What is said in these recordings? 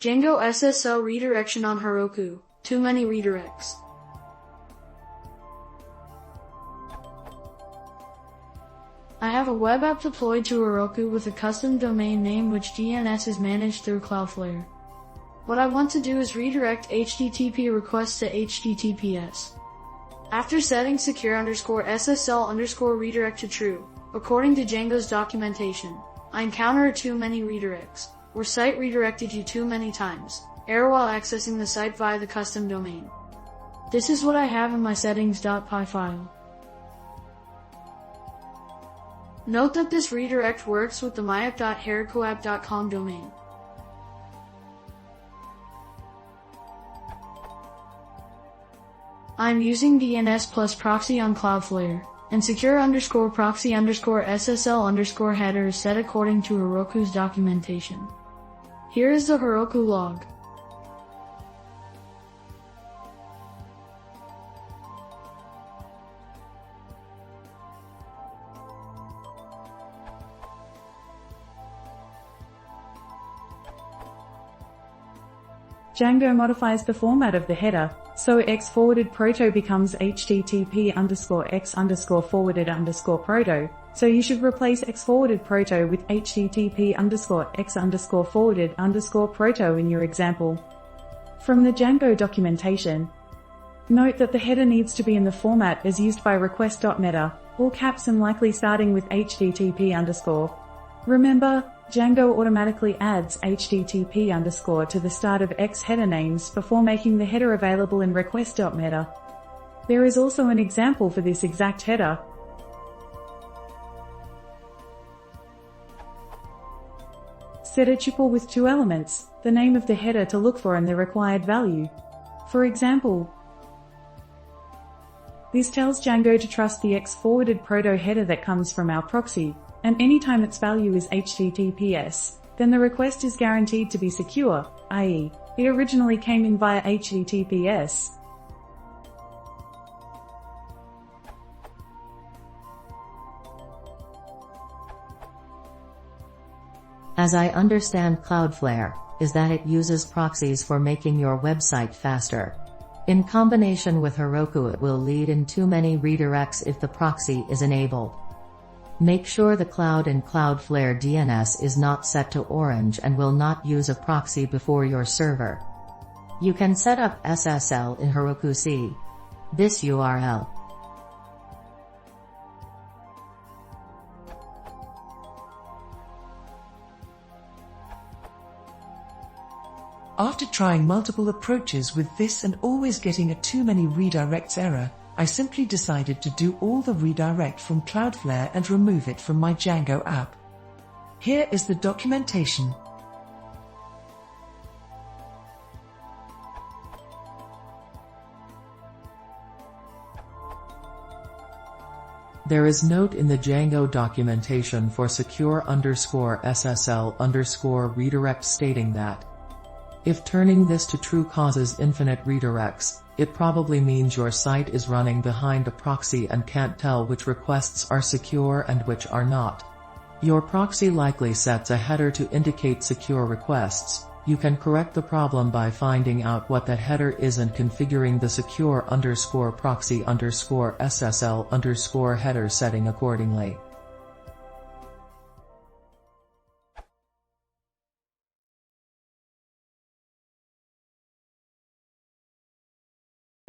Django SSL redirection on Heroku. Too many redirects. I have a web app deployed to Heroku with a custom domain name which DNS is managed through Cloudflare. What I want to do is redirect HTTP requests to HTTPS. After setting secure_SSL_ redirect to true, according to Django's documentation, I encounter too many redirects, or site redirected you too many times, error while accessing the site via the custom domain. This is what I have in my settings.py file. Note that this redirect works with the myapp.herokuapp.com domain. I'm using DNS plus proxy on Cloudflare, and secure_proxy_SSL_ header is set according to Heroku's documentation. Here is the Heroku log. Django modifies the format of the header, so x forwarded proto becomes http_x_forwarded_proto, so you should replace x forwarded proto with http_x_forwarded_proto in your example. From the Django documentation, note that the header needs to be in the format as used by request.meta, all caps and likely starting with http_. Remember, Django automatically adds http_ to the start of X header names before making the header available in request.meta. There is also an example for this exact header. Set a tuple with two elements, the name of the header to look for and the required value. For example, this tells Django to trust the X forwarded proto header that comes from our proxy, and anytime its value is HTTPS, then the request is guaranteed to be secure, i.e., it originally came in via HTTPS. As I understand Cloudflare, is that it uses proxies for making your website faster. In combination with Heroku, it will lead in too many redirects if the proxy is enabled. Make sure the cloud in Cloudflare DNS is not set to orange and will not use a proxy before your server. You can set up SSL in Heroku. See this URL. After trying multiple approaches with this and always getting a too many redirects error, I simply decided to do all the redirect from Cloudflare and remove it from my Django app. Here is the documentation. There is note in the Django documentation for secure_SSL_ stating that if turning this to true causes infinite redirects, it probably means your site is running behind a proxy and can't tell which requests are secure and which are not. Your proxy likely sets a header to indicate secure requests. You can correct the problem by finding out what that header is and configuring the secure_proxy_SSL_ header setting accordingly.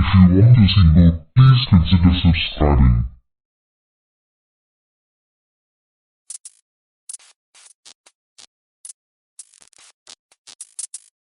If you want to see more, please consider subscribing.